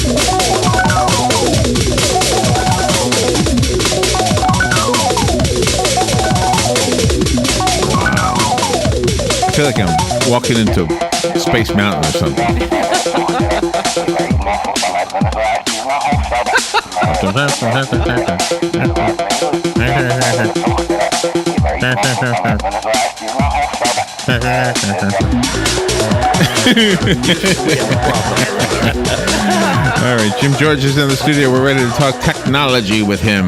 I feel like I'm walking into Space Mountain or something. All right, Jim George is in the studio. We're ready to talk technology with him.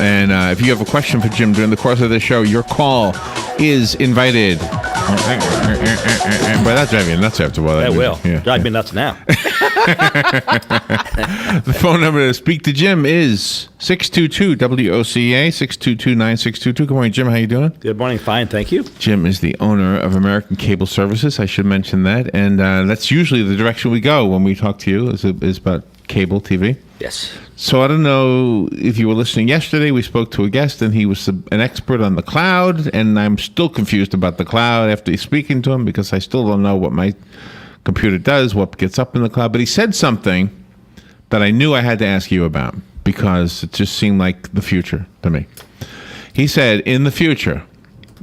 And if you have a question for Jim during the course of the show, your call is invited. But that's driving you nuts after a while. That will. Yeah. Drive me nuts now. The phone number to speak to Jim is 622-WOCA, 622-9622. Good morning, Jim. How you doing? Good morning. Fine, thank you. Jim is the owner of American Cable Services. I should mention that. And that's usually the direction we go when we talk to you is about cable TV. Yes. So I don't know if you were listening yesterday. We spoke to a guest, and he was an expert on the cloud, and I'm still confused about the cloud after speaking to him because I still don't know what my computer does, what gets up in the cloud. But he said something that I knew I had to ask you about because it just seemed like the future to me. He said, in the future,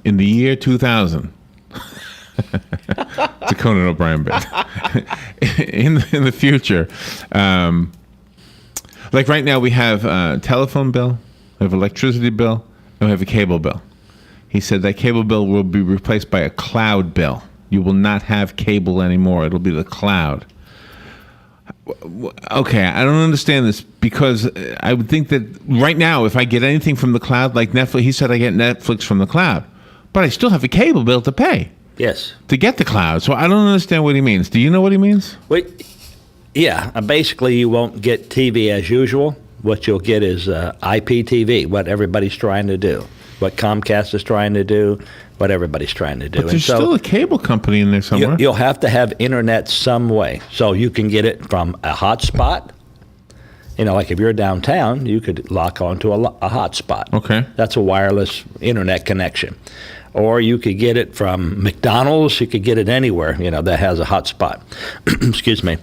in the year 2000, it's a Conan O'Brien bit. in the future, like right now we have a telephone bill, we have electricity bill, and we have a cable bill. He said that cable bill will be replaced by a cloud bill. You will not have cable anymore. It'll be the cloud. Okay, I don't understand this because I would think that right now if I get anything from the cloud, like Netflix, he said I get Netflix from the cloud, but I still have a cable bill to pay. Yes. To get the cloud. So I don't understand what he means. Do you know what he means? Wait. Yeah, basically you won't get TV as usual. What you'll get is IPTV, what everybody's trying to do, what Comcast is trying to do, what everybody's trying to do. But there's still a cable company in there somewhere. You'll have to have internet some way. So you can get it from a hotspot. You know, like if you're downtown, you could lock onto a hotspot. Okay. That's a wireless internet connection. Or you could get it from McDonald's. You could get it anywhere, you know, that has a hotspot. Excuse me.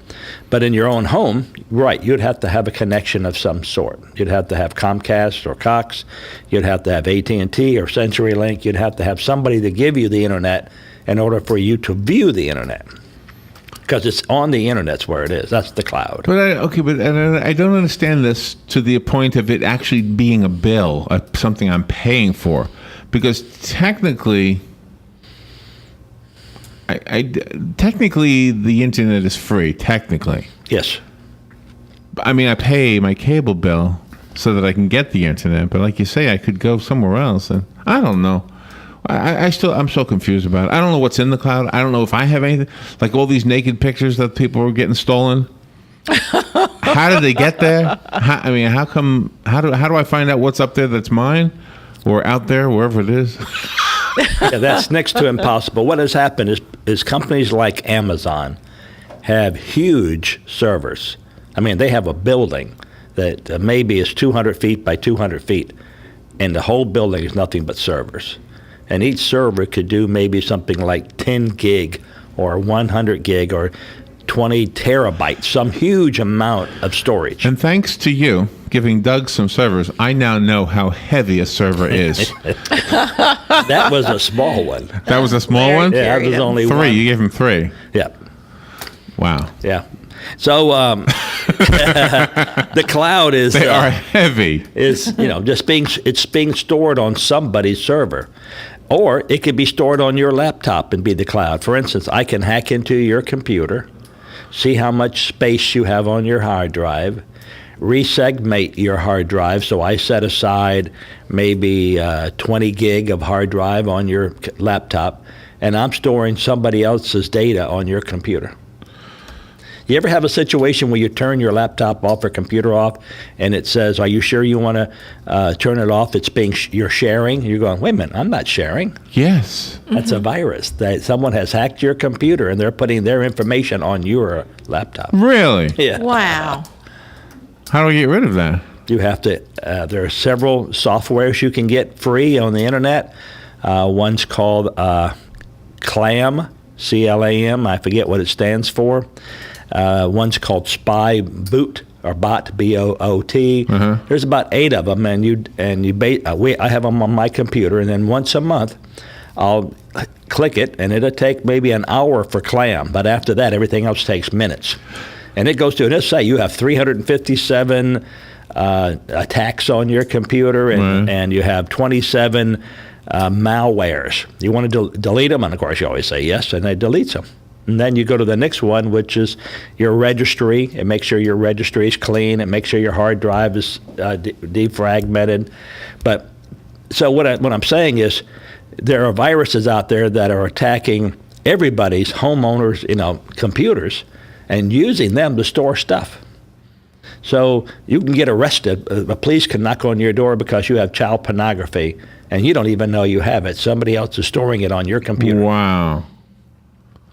But in your own home, right, you'd have to have a connection of some sort. You'd have to have Comcast or Cox. You'd have to have AT&T or CenturyLink. You'd have to have somebody to give you the internet in order for you to view the internet. Because it's on the internet's where it is. That's the cloud. But I don't understand this to the point of it actually being a bill, something I'm paying for. Because technically, technically the internet is free. Technically, yes. I mean, I pay my cable bill so that I can get the internet. But like you say, I could go somewhere else, and I don't know. I'm so confused about it. I don't know what's in the cloud. I don't know if I have anything. Like all these naked pictures that people were getting stolen. How did they get there? How come? How do I find out what's up there that's mine? Or out there, wherever it is. Yeah, that's next to impossible. What has happened is companies like Amazon have huge servers. I mean, they have a building that maybe is 200 feet by 200 feet, and the whole building is nothing but servers. And each server could do maybe something like 10 gig or 100 gig or 20 terabytes, some huge amount of storage. And thanks to you giving Doug some servers, I now know how heavy a server is. That was a small one. That was a small one? Yeah, that was only three. one. You gave him 3. Yeah. Wow. Yeah. So the cloud is they are heavy. Is just being stored on somebody's server. Or it could be stored on your laptop and be the cloud. For instance, I can hack into your computer, see how much space you have on your hard drive, resegment your hard drive. So I set aside maybe 20 gig of hard drive on your laptop, and I'm storing somebody else's data on your computer. You ever have a situation where you turn your laptop off or computer off, and it says, "Are you sure you want to turn it off? It's you're sharing." You're going, "Wait a minute, I'm not sharing." Yes, that's a virus. That someone has hacked your computer, and they're putting their information on your laptop. Really? Yeah. Wow. How do we get rid of that? You have to. There are several softwares you can get free on the internet. One's called CLAM, C-L-A-M. I forget what it stands for. One's called Spy Boot or Bot, B-O-O-T. There's about 8 of them, I have them on my computer, and then once a month I'll click it, and it'll take maybe an hour for clam, but after that everything else takes minutes. And it goes to, and it'll say you have 357 attacks on your computer, and you have 27 malwares. You want to delete them? And of course you always say yes, and it deletes them. And then you go to the next one, which is your registry. It makes sure your registry is clean. It makes sure your hard drive is defragmented. But so what I'm saying is, there are viruses out there that are attacking everybody's homeowners, computers, and using them to store stuff. So you can get arrested. The police can knock on your door because you have child pornography, and you don't even know you have it. Somebody else is storing it on your computer. Wow.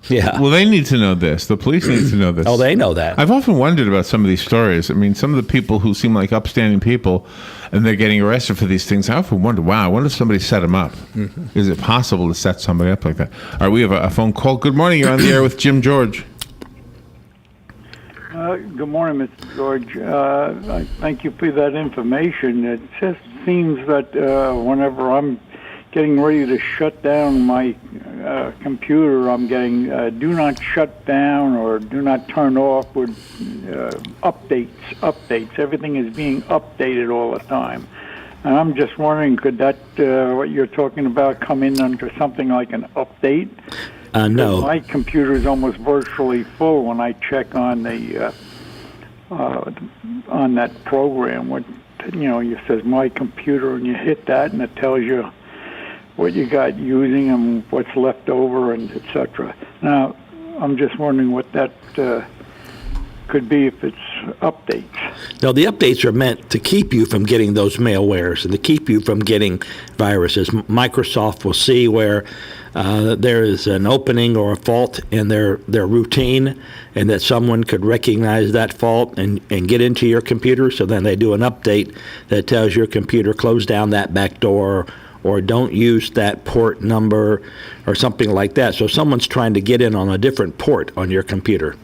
Yeah. Well, they need to know this. The police need to know this. Oh, they know that. I've often wondered about some of these stories. I mean, some of the people who seem like upstanding people, and they're getting arrested for these things. I often wonder, wow, I wonder if somebody set them up. Is it possible to set somebody up like that? All right, we have a phone call. Good morning. You're on the air with Jim George. Good morning, Mr. George. I thank you for that information. It just seems that whenever I'm getting ready to shut down my computer, I'm getting do not shut down or do not turn off with updates. Everything is being updated all the time. And I'm just wondering, could that, what you're talking about, come in under something like an update? No. My computer is almost virtually full when I check on the on that program. What you says my computer, and you hit that, and it tells you what you got using and what's left over, and etc. Now, I'm just wondering what that could be if it's updates. No, the updates are meant to keep you from getting those malwares and to keep you from getting viruses. Microsoft will see where there is an opening or a fault in their routine, and that someone could recognize that fault and get into your computer. So then they do an update that tells your computer, close down that back door, or don't use that port number, or something like that. So someone's trying to get in on a different port on your computer.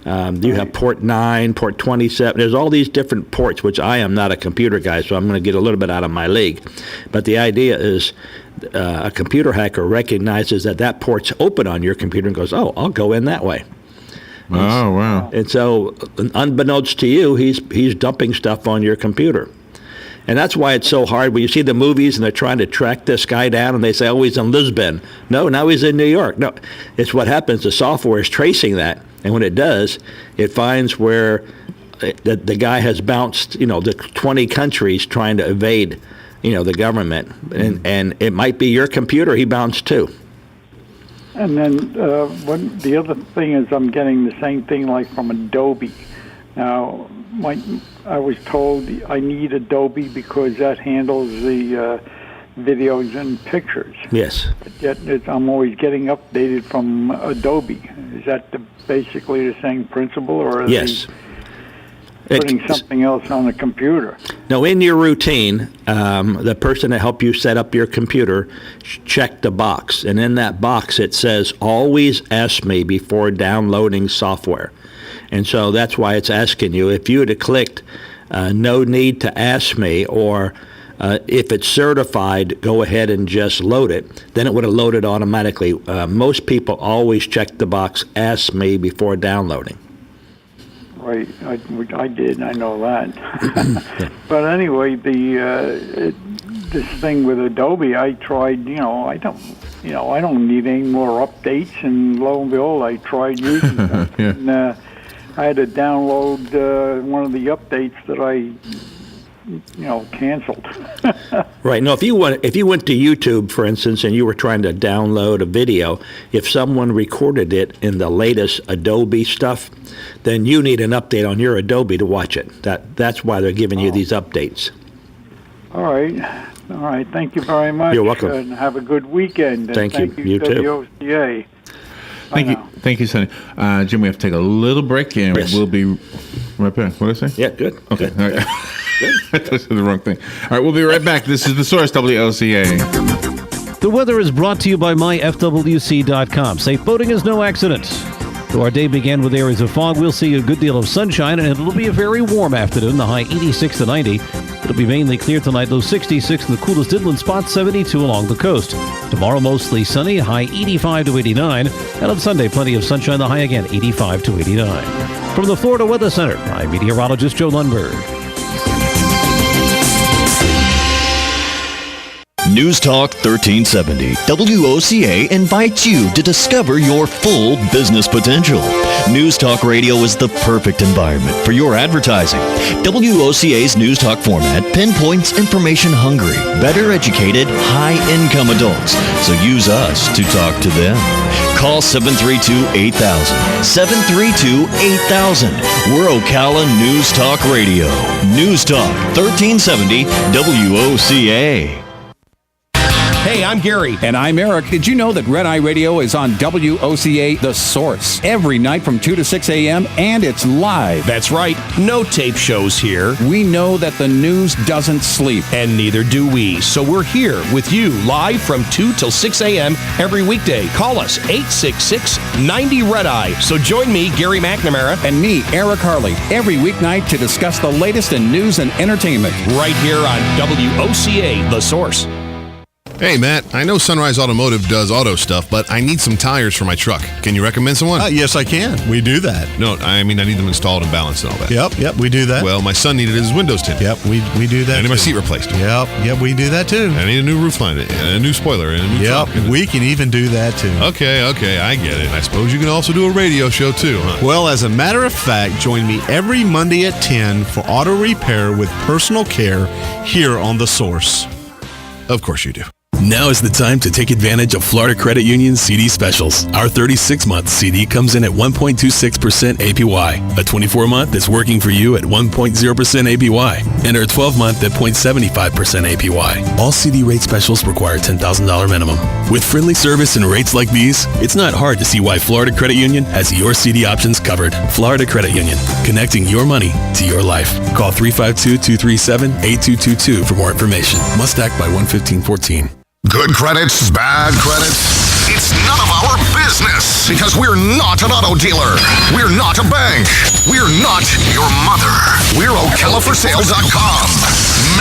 You have port 9, port 27. There's all these different ports, which I am not a computer guy, so I'm going to get a little bit out of my league. But the idea is a computer hacker recognizes that port's open on your computer and goes, oh, I'll go in that way. Oh, wow. And so, unbeknownst to you, he's dumping stuff on your computer. And that's why it's so hard when you see the movies and they're trying to track this guy down and they say, oh, he's in Lisbon. No, now he's in New York. No, it's what happens. The software is tracing that. And when it does, it finds where the guy has bounced, the 20 countries trying to evade, the government. And it might be your computer he bounced to. And then the other thing is I'm getting the same thing like from Adobe. Now, I was told I need Adobe because that handles the videos and pictures. Yes. Yet I'm always getting updated from Adobe. Is that basically the same principle, or are yes. they putting something else on the computer? No, in your routine, the person that helped you set up your computer checked the box, and in that box it says, always ask me before downloading software. And so that's why it's asking you. If you had clicked no need to ask me, or if it's certified, go ahead and just load it, then it would have loaded automatically. Most people always check the box, ask me, before downloading. Right, I did. I know that. But anyway, this thing with Adobe, I tried. I don't need any more updates, and lo and behold, I tried using them. Yeah. And, I had to download one of the updates that I, canceled. Right. No, if you went to YouTube, for instance, and you were trying to download a video, if someone recorded it in the latest Adobe stuff, then you need an update on your Adobe to watch it. That's why they're giving you these updates. All right. Thank you very much. You're welcome. And have a good weekend. And Thank you. You to too. the OCA. Thank you, Sonny. Jim, we have to take a little break, and yes. We'll be right back. What did I say? Yeah, good. Okay. Good. All right. I thought I said the wrong thing. All right, we'll be right back. This is The Source, WOCA. The weather is brought to you by myfwc.com. Safe boating is no accident. So our day began with areas of fog. We'll see a good deal of sunshine, and it'll be a very warm afternoon, the high 86 to 90. It'll be mainly clear tonight, low 66 in the coolest inland spots, 72 along the coast. Tomorrow, mostly sunny, high 85 to 89. And on Sunday, plenty of sunshine, the high again, 85 to 89. From the Florida Weather Center, I'm meteorologist Joe Lundberg. News Talk 1370. WOCA invites you to discover your full business potential. News Talk Radio is the perfect environment for your advertising. WOCA's News Talk format pinpoints information-hungry, better educated, high-income adults. So use us to talk to them. Call 732-8000. 732-8000. We're Ocala News Talk Radio. News Talk 1370 WOCA. Hey, I'm Gary. And I'm Eric. Did you know that Red Eye Radio is on WOCA The Source every night from 2 to 6 a.m. and it's live? That's right. No tape shows here. We know that the news doesn't sleep. And neither do we. So we're here with you live from 2 till 6 a.m. every weekday. Call us 866-90-RED-EYE. So join me, Gary McNamara. And me, Eric Harley, every weeknight to discuss the latest in news and entertainment. Right here on WOCA The Source. Hey, Matt, I know Sunrise Automotive does auto stuff, but I need some tires for my truck. Can you recommend someone? Yes, I can. We do that. No, I mean, I need them installed and balanced and all that. Yep, we do that. Well, my son needed his windows tinted. Yep, we do that. I need my seat replaced. Yep, we do that too. I need a new roof line, and a new spoiler, and a new Yep, trunk. we can even do that too. Okay, I get it. I suppose you can also do a radio show too, huh? Well, as a matter of fact, join me every Monday at 10 for auto repair with personal care here on The Source. Of course you do. Now is the time to take advantage of Florida Credit Union's CD specials. Our 36-month CD comes in at 1.26% APY. A 24-month is working for you at 1.0% APY. And our 12-month at 0.75% APY. All CD rate specials require $10,000 minimum. With friendly service and rates like these, it's not hard to see why Florida Credit Union has your CD options covered. Florida Credit Union, connecting your money to your life. Call 352-237-8222 for more information. Must act by 1/15/14. Good credits, bad credits. It's none of our business because we're not an auto dealer. We're not a bank. We're not your mother. We're OcalaForSale.com.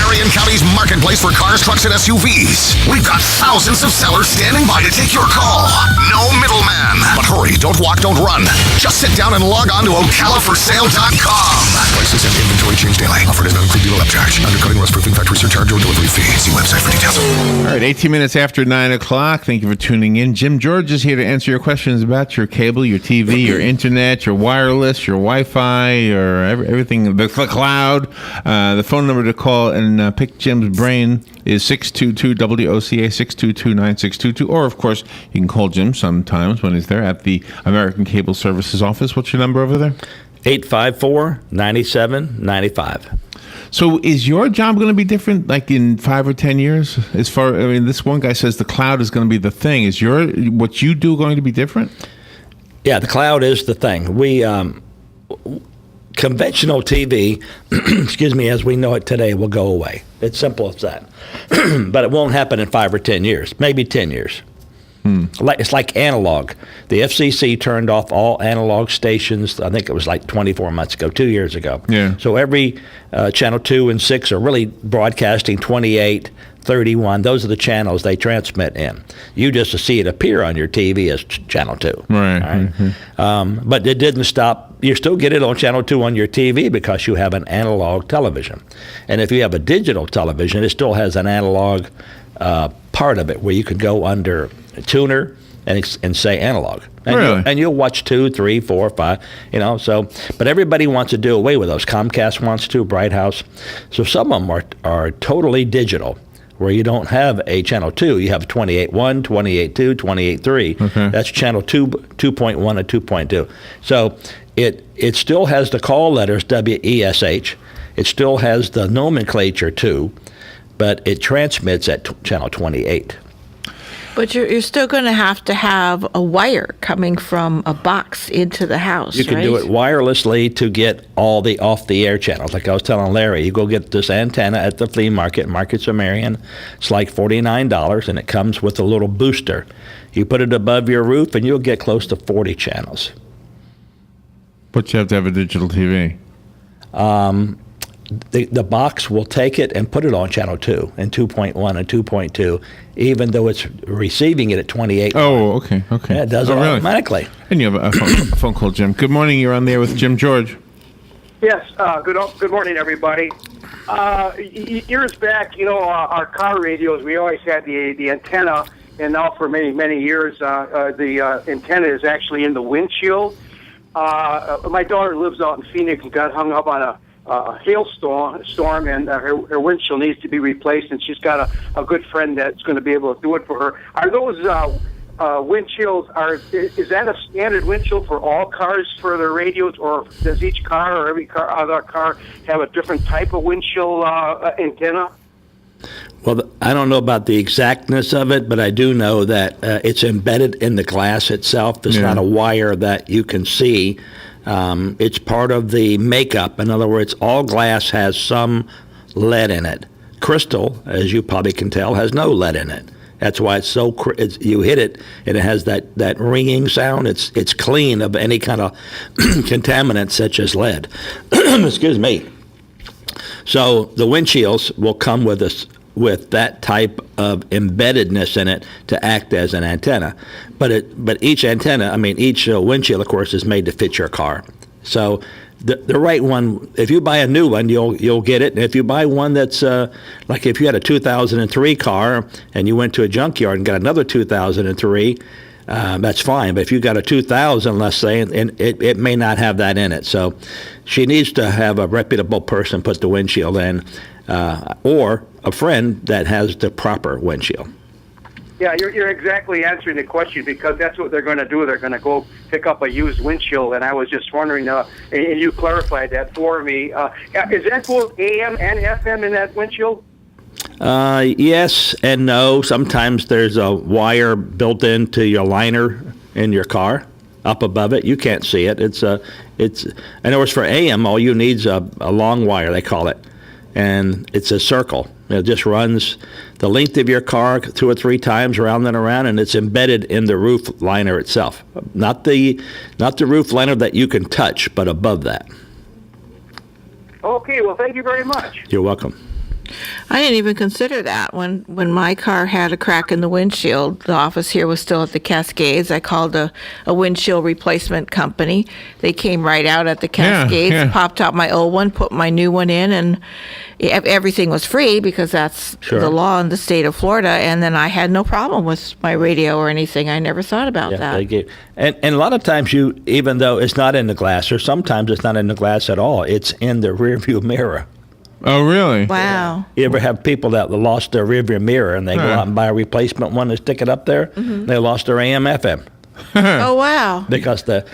Marion County's marketplace for cars, trucks, and SUVs. We've got thousands of sellers standing by to take your call. No middleman. But hurry, don't walk, don't run. Just sit down and log on to OcalaForSale.com. Prices and inventory change daily. Offer does not include dealer upcharge. Undercutting, rust-proofing, factory surcharge, or delivery fee. See website for details. All right, 18 minutes after 9 o'clock. Thank you for tuning in. Jim George is here to answer your questions about your cable, your TV, your internet, your wireless, your Wi-Fi, your everything, the cloud. The phone number to call and pick Jim's brain is 622-WOCA, 622-9622. Or, of course, you can call Jim sometimes when he's there at the American Cable Services office. What's your number over there? 854-9795. So is your job going to be different, like in 5 or 10 years? As far, I mean, this one guy says the cloud is going to be the thing. Is what you do going to be different? Yeah, the cloud is the thing. We conventional TV, excuse me, as we know it today, will go away. It's simple as that. But it won't happen in 5 or 10 years, maybe 10 years. It's like analog. The FCC turned off all analog stations, I think it was like 24 months ago, 2 years ago. Yeah. So every channel 2 and 6 are really broadcasting 28, 31. Those are the channels they transmit in. You just see it appear on your TV as channel 2. Right. Mm-hmm. But it didn't stop. You still get it on channel 2 on your TV because you have an analog television. And if you have a digital television, it still has an analog part of it where you could go under a tuner and say analog. And really? You'll watch 2, 3, 4, 5, so, but everybody wants to do away with those. Comcast wants to, Bright House. So some of them are totally digital, where you don't have a channel 2. You have 28.1, 28.2, 28.3. Okay. That's channel 2, 2.1, and 2.2. So it still has the call letters WESH. It still has the nomenclature 2, but it transmits at channel 28. But you're still going to have a wire coming from a box into the house, You can do it wirelessly to get all the off-the-air channels. Like I was telling Larry, you go get this antenna at the flea market, Markets of Marion. It's like $49, and it comes with a little booster. You put it above your roof, and you'll get close to 40 channels. But you have to have a digital TV. The box will take it and put it on channel 2 and 2.1 and 2.2, even though it's receiving it at 28. Oh, okay. Yeah, it does it really? automatically. And you have a phone call, Jim. Good morning. You're on there with Jim George. Yes, good morning, everybody. Years back, our car radios, we always had the antenna, and now for many years, the antenna is actually in the windshield. My daughter lives out in Phoenix and got hung up on a hailstorm, and her windshield needs to be replaced, and she's got a good friend that's going to be able to do it for her. Are those windshields, is that a standard windshield for all cars for their radios, or does each car or every other car have a different type of windshield antenna? Well, I don't know about the exactness of it, but I do know that it's embedded in the glass itself. It's not a wire that you can see. It's part of the makeup. In other words, all glass has some lead in it. Crystal, as you probably can tell, has no lead in it. That's why it's so. You hit it, and it has that ringing sound. It's clean of any kind of contaminants such as lead. Excuse me. So the windshields will come with that type of embeddedness in it to act as an antenna. But each antenna, each windshield, of course, is made to fit your car. So the right one, if you buy a new one, you'll get it. And if you buy one that's like if you had a 2003 car and you went to a junkyard and got another 2003, that's fine. But if you got a 2000, let's say, and it may not have that in it. So she needs to have a reputable person put the windshield in, or a friend that has the proper windshield. Yeah, you're exactly answering the question, because that's what they're going to do. They're going to go pick up a used windshield, and I was just wondering, and you clarified that for me. Is that both AM and FM in that windshield? Yes and no. Sometimes there's a wire built into your liner in your car, up above it. You can't see it. It's in other words, for AM, all you need is a long wire, they call it, and it's a circle. It just runs the length of your car 2 or 3 times around and around, and it's embedded in the roof liner itself. Not the roof liner that you can touch, but above that. Okay, well, thank you very much. You're welcome. I didn't even consider that. When my car had a crack in the windshield, the office here was still at the Cascades. I called a windshield replacement company. They came right out at the Cascades, popped out my old one, put my new one in, and everything was free because that's the law in the state of Florida. And then I had no problem with my radio or anything. I never thought about that. They gave, and a lot of times even though it's not in the glass, or sometimes it's not in the glass at all, it's in the rearview mirror. Oh, really? Wow. You ever have people that lost their rearview mirror and they go out and buy a replacement one and stick it up there? Mm-hmm. They lost their AM, FM. Oh, wow. Because the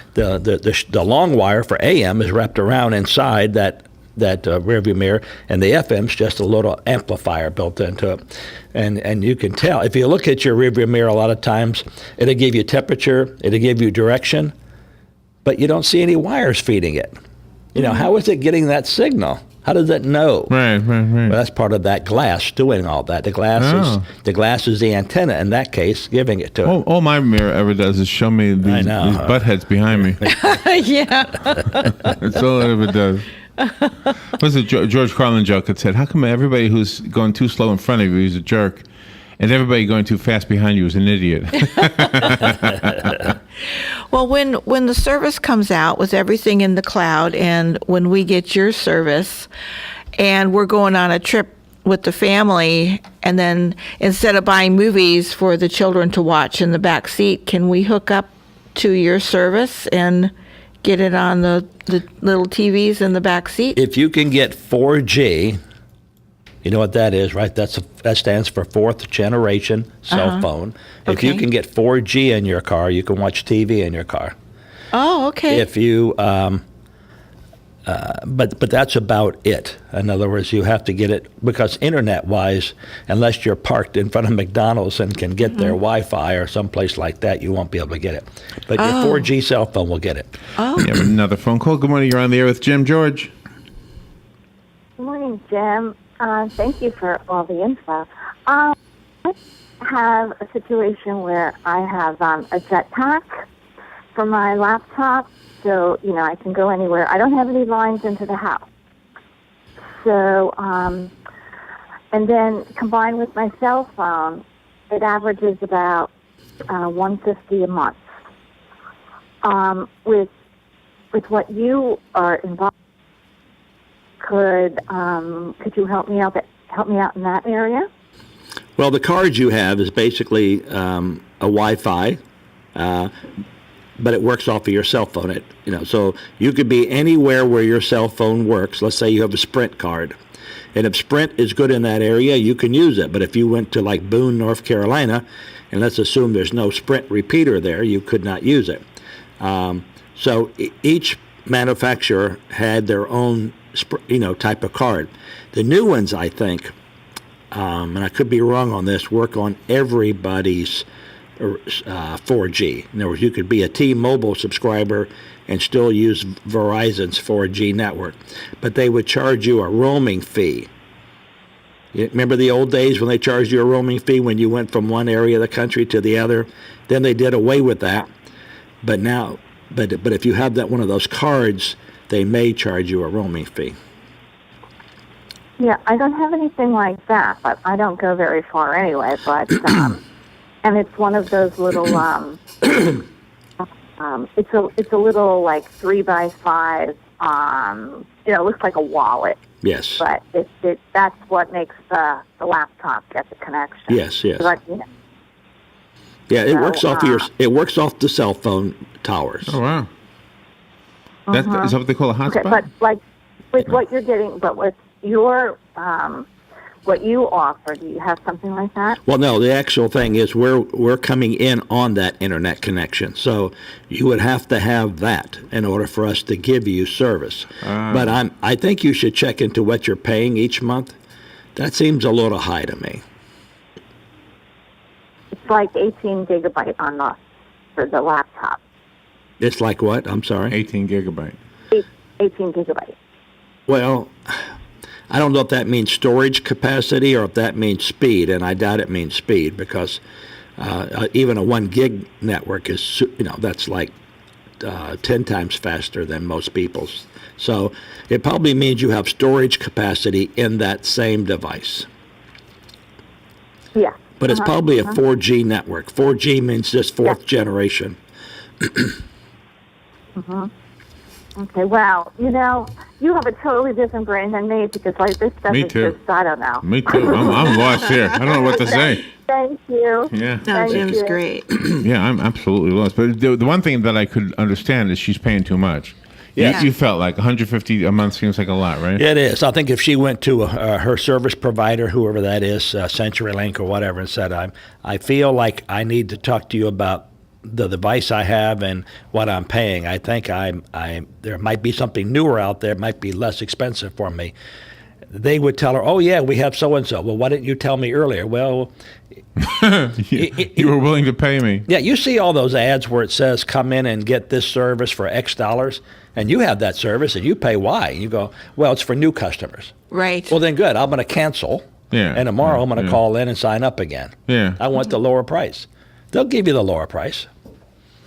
long wire for AM is wrapped around inside that rearview mirror, and the FM's just a little amplifier built into it. And you can tell. If you look at your rearview mirror a lot of times, it'll give you temperature, it'll give you direction, but you don't see any wires feeding it. How is it getting that signal? How does it know? Right. Well, that's part of that glass doing all that. The glass is the antenna in that case, giving it to it. All my mirror ever does is show me these butt heads behind me. Yeah. That's all it ever does. What's the George Carlin joke that said, how come everybody who's going too slow in front of you is a jerk, and everybody going too fast behind you is an idiot? Well, when the service comes out with everything in the cloud, and when we get your service and we're going on a trip with the family, and then instead of buying movies for the children to watch in the back seat, can we hook up to your service and get it on the little TVs in the back seat? If you can get 4G, you know what that is, right? That stands for fourth generation cell phone. If you can get 4G in your car, you can watch TV in your car. Oh, okay. If you, but that's about it. In other words, you have to get it, because internet-wise, unless you're parked in front of McDonald's and can get their Wi-Fi or someplace like that, you won't be able to get it. But your 4G cell phone will get it. Oh. We have another phone call. Good morning. You're on the air with Jim George. Good morning, Jim. Thank you for all the info. I have a situation where I have a jetpack for my laptop, so, I can go anywhere. I don't have any lines into the house. So, and then combined with my cell phone, it averages about $150 a month. With what you are involved, could you help me out in that area? Well, the card you have is basically a Wi-Fi, but it works off of your cell phone. So you could be anywhere where your cell phone works. Let's say you have a Sprint card, and if Sprint is good in that area, you can use it. But if you went to like Boone, North Carolina, and let's assume there's no Sprint repeater there, you could not use it. So each manufacturer had their own, type of card. The new ones, I think, and I could be wrong on this, work on everybody's 4G. In other words, you could be a T-Mobile subscriber and still use Verizon's 4G network, but they would charge you a roaming fee. You remember the old days when they charged you a roaming fee when you went from one area of the country to the other? Then they did away with that, but now. But if you have one of those cards, they may charge you a roaming fee. Yeah, I don't have anything like that, but I don't go very far anyway. But and it's one of those little it's a little like 3x5. It looks like a wallet. Yes. But that's what makes the laptop get the connection. Yes. But, yeah, it works off it works off the cell phone towers. Oh wow. Is that what they call a hotspot? Okay, but like with what you're getting, but with your what you offer, do you have something like that? Well, no. The actual thing is we're coming in on that internet connection, so you would have to have that in order for us to give you service. But I think you should check into what you're paying each month. That seems a little high to me. It's like 18 gigabyte for the laptop. It's like what? I'm sorry? 18 gigabyte. 18 gigabyte. Well, I don't know if that means storage capacity or if that means speed, and I doubt it means speed because even a 1 gig network is, that's like 10 times faster than most people's. So it probably means you have storage capacity in that same device. Yeah. But it's probably a 4G network. 4G means just fourth generation. Okay, well, you have a totally different brain than me because like this stuff Me is too. just, I don't know. Me too. I'm lost here. I don't know what to say. Thank you. Yeah. Thank Jim's you. great. Yeah, I'm absolutely lost. But the one thing that I could understand is she's paying too much. Yeah. You felt like $150 a month seems like a lot, right? It is. I think if she went to her service provider, whoever that is, CenturyLink or whatever, and said, I feel like I need to talk to you about the device I have and what I'm paying. I think there might be something newer out there. It might be less expensive for me. They would tell her, oh, yeah, we have so-and-so. Well, why didn't you tell me earlier? Well, you were willing to pay me. Yeah, you see all those ads where it says, come in and get this service for X dollars, and you have that service, and you pay Y. And you go, well, it's for new customers. Right. Well, then good. I'm going to cancel, and tomorrow I'm going to call in and sign up again. Yeah. I want the lower price. They'll give you the lower price.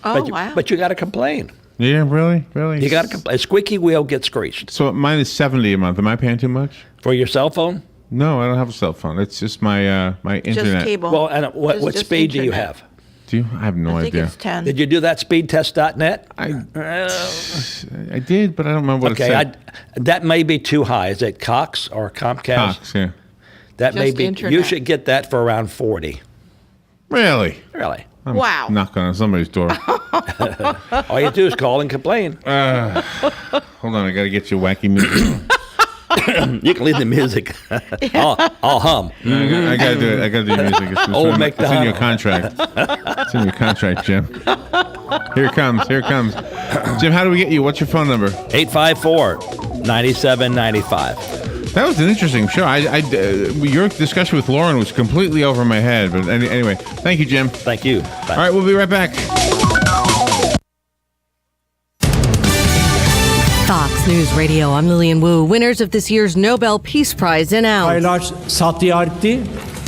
Oh, wow. But you got to complain. Yeah, really? You got to complain. A squeaky wheel gets screeched. So mine is $70 a month. Am I paying too much? For your cell phone? No, I don't have a cell phone. It's just my my internet. Just cable. Well, and what Just speed do you internet. have? Do you? I have no I think idea. it's 10. Did you do that speedtest.net? I did, but I don't remember what it said. That may be too high. Is it Cox or Comcast? Cox, yeah. That may Just be. internet. You should get that for around 40. Really? Really? I'm Wow. knocking on somebody's door. All you do is call and complain. Hold on, I got to get you wacky music. You can leave the music. I'll hum. I got to do it. I got to do music. It's Old in MacDonald. your contract. It's in your contract, Jim. Here it comes. Here it comes. Jim, how do we get you? What's your phone number? 854-9795. That was an interesting show. Your discussion with Lauren was completely over my head. But anyway, thank you, Jim. Thank you. Bye. All right, we'll be right back. Fox News Radio, I'm Lillian Wu. Winners of this year's Nobel Peace Prize announced. Kailash Satyarthi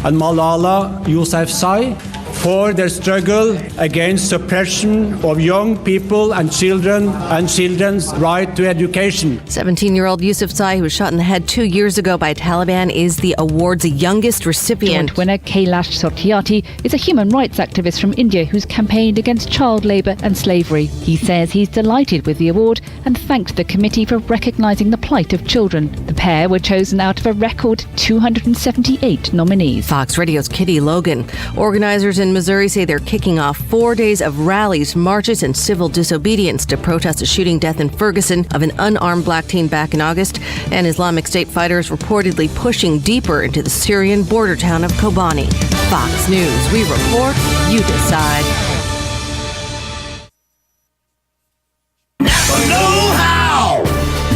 and Malala Yousafzai for their struggle against suppression of young people and children's right to education. 17-year-old Yusuf Sai, who was shot in the head 2 years ago by Taliban, is the award's youngest recipient. Award winner Kailash Satyarthi is a human rights activist from India who's campaigned against child labour and slavery. He says he's delighted with the award and thanked the committee for recognising the plight of children. The pair were chosen out of a record 278 nominees. Fox Radio's Kitty Logan. Organizers in Missouri say they're kicking off 4 days of rallies, marches, and civil disobedience to protest a shooting death in Ferguson of an unarmed black teen back in August, and Islamic State fighters reportedly pushing deeper into the Syrian border town of Kobani. Fox News. We report, you decide.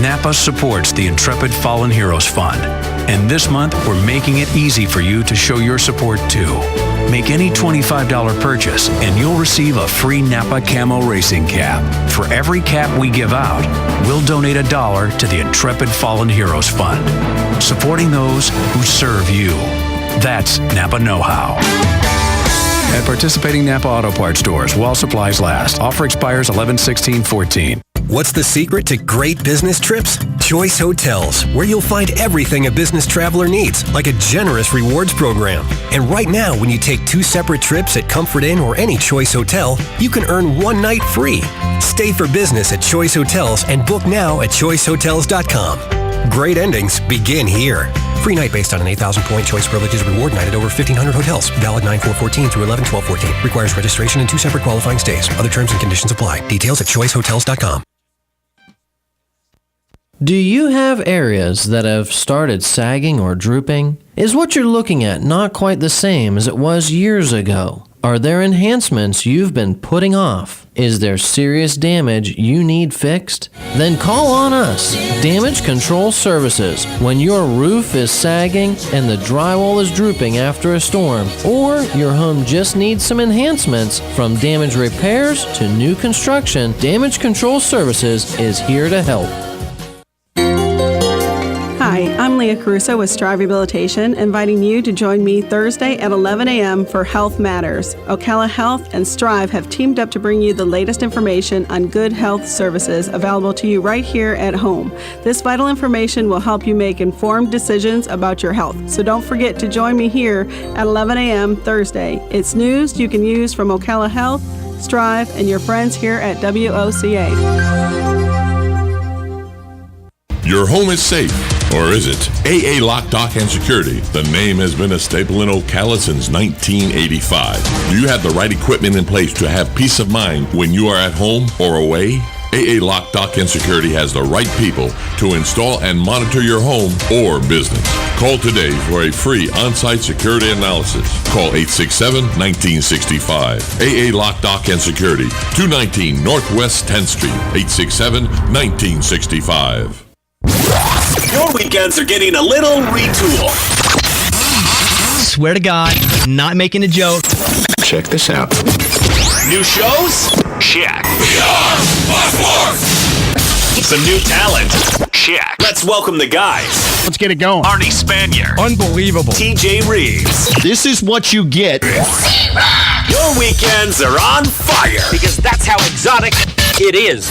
Napa supports the Intrepid Fallen Heroes Fund. And this month, we're making it easy for you to show your support too. Make any $25 purchase and you'll receive a free Napa Camo Racing Cap. For every cap we give out, we'll donate $1 to the Intrepid Fallen Heroes Fund, supporting those who serve you. That's Napa Know-How. At participating Napa Auto Parts stores while supplies last. Offer expires 11/16/14. What's the secret to great business trips? Choice Hotels, where you'll find everything a business traveler needs, like a generous rewards program. And right now, when you take 2 separate trips at Comfort Inn or any Choice Hotel, you can earn 1 night free. Stay for business at Choice Hotels and book now at choicehotels.com. Great endings begin here. Free night based on an 8,000-point Choice Privileges reward night at over 1,500 hotels. Valid 9/4/14 through 11/12/14. Requires registration and 2 separate qualifying stays. Other terms and conditions apply. Details at choicehotels.com. Do you have areas that have started sagging or drooping? Is what you're looking at not quite the same as it was years ago? Are there enhancements you've been putting off? Is there serious damage you need fixed? Then call on us, Damage Control Services, when your roof is sagging and the drywall is drooping after a storm, or your home just needs some enhancements. From damage repairs to new construction, Damage Control Services is here to help. Hi, I'm Leah Caruso with Strive Rehabilitation, inviting you to join me Thursday at 11 a.m. for Health Matters. Ocala Health and Strive have teamed up to bring you the latest information on good health services available to you right here at home. This vital information will help you make informed decisions about your health. So don't forget to join me here at 11 a.m. Thursday. It's news you can use from Ocala Health, Strive, and your friends here at WOCA. Your home is safe. Or is it? AA Lock, Dock, and Security. The name has been a staple in Ocala since 1985. Do you have the right equipment in place to have peace of mind when you are at home or away? AA Lock, Dock, and Security has the right people to install and monitor your home or business. Call today for a free on-site security analysis. Call 867-1965. AA Lock, Dock, and Security, 219 Northwest 10th Street, 867-1965. Your weekends are getting a little retool. Swear to God, not making a joke. Check this out. New shows? Check. Some new talent? Check. Let's welcome the guys. Let's get it going. Arnie Spanier. Unbelievable. TJ Reeves. This is what you get. Your weekends are on fire. Because that's how exotic it is.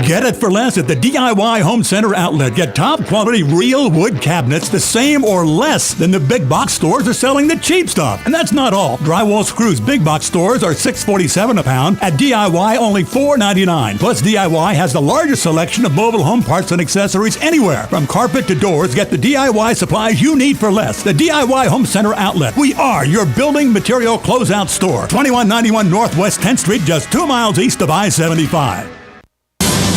Get it for less at the DIY Home Center outlet. Get top quality real wood cabinets the same or less than the big box stores are selling the cheap stuff. And that's not all. Drywall screws big box stores are $6.47 a pound. At DIY, only $4.99. Plus, DIY has the largest selection of mobile home parts and accessories anywhere. From carpet to doors, get the DIY supplies you need for less. The DIY Home Center outlet. We are your building material closeout store. 2191 Northwest 10th Street, just 2 miles east of I-75.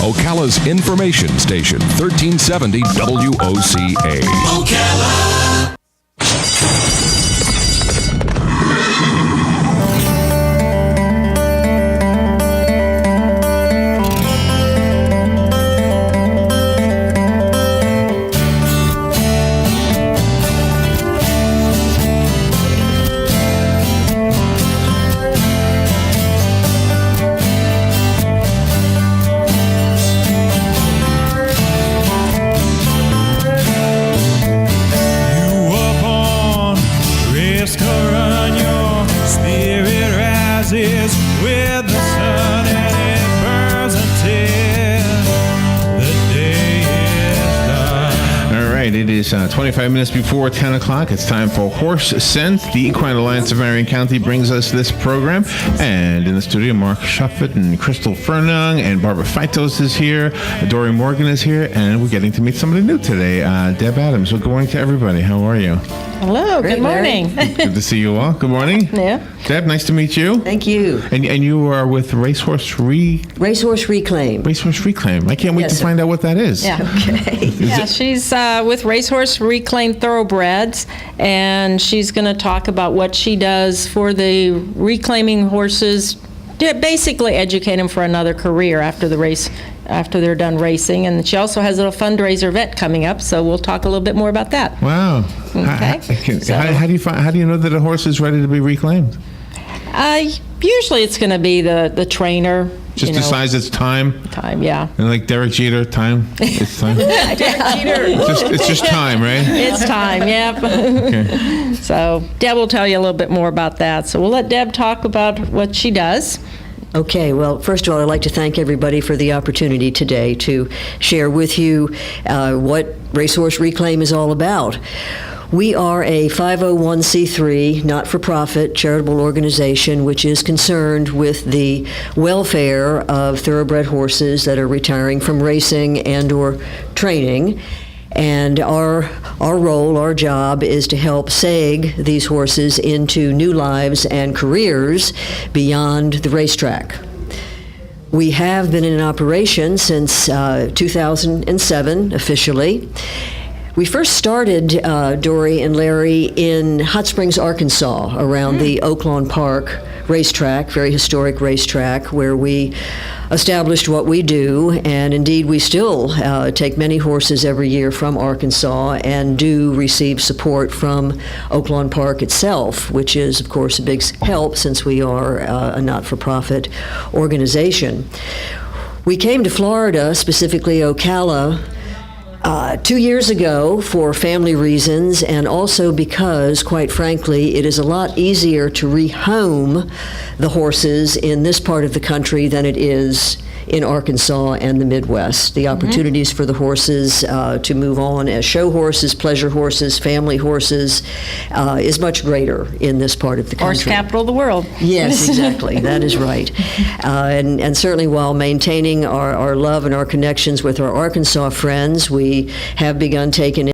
Ocala's information station, 1370 WOCA. Ocala. right, it is 25 minutes before 10 o'clock. It's time for Horse Sense. The Equine Alliance of Marion County brings us this program. And in the studio, Mark Shuffett and Crystal Furnung and Barbara Feitos is here. Dory Morgan is here. And we're getting to meet somebody new today, Deb Adams. Well, good morning to everybody. How are you? Hello, good morning. Good to see you all. Good morning. Yeah. Deb, nice to meet you. Thank you. And you are with Racehorse Reclaim. Racehorse Reclaim. I can't wait to find out what that is. Yeah. Okay. Yeah, she's with Racehorse Reclaim Thoroughbreds, and she's going to talk about what she does for the reclaiming horses, to basically educate them for another career after the race, after they're done racing. And she also has a little fundraiser event coming up, so we'll talk a little bit more about that. Wow. Okay. How do you know that a horse is ready to be reclaimed? Usually it's going to be the trainer. Just decides it's time? Time, yeah. And like Derek Jeter, time? It's time? Derek Jeter. It's just time, right? It's time, yep. Okay. So Deb will tell you a little bit more about that. So we'll let Deb talk about what she does. Okay, well, first of all, I'd like to thank everybody for the opportunity today to share with you what Racehorse Reclaim is all about. We are a 501c3 not-for-profit charitable organization which is concerned with the welfare of thoroughbred horses that are retiring from racing and or training. And our role, our job, is to help seg these horses into new lives and careers beyond the racetrack. We have been in operation since 2007, officially. We first started, Dory and Larry, in Hot Springs, Arkansas, around the Oaklawn Park racetrack, very historic racetrack, where we established what we do, and indeed we still take many horses every year from Arkansas and do receive support from Oaklawn Park itself, which is, of course, a big help since we are a not-for-profit organization. We came to Florida, specifically Ocala, 2 years ago for family reasons, and also because, quite frankly, it is a lot easier to rehome the horses in this part of the country than it is in Arkansas and the Midwest. The opportunities for the horses to move on as show horses, pleasure horses, family horses is much greater in this part of the country. Horse capital of the world. Yes, exactly. That is right. And certainly while maintaining our love and our connections with our Arkansas friends, we have begun taking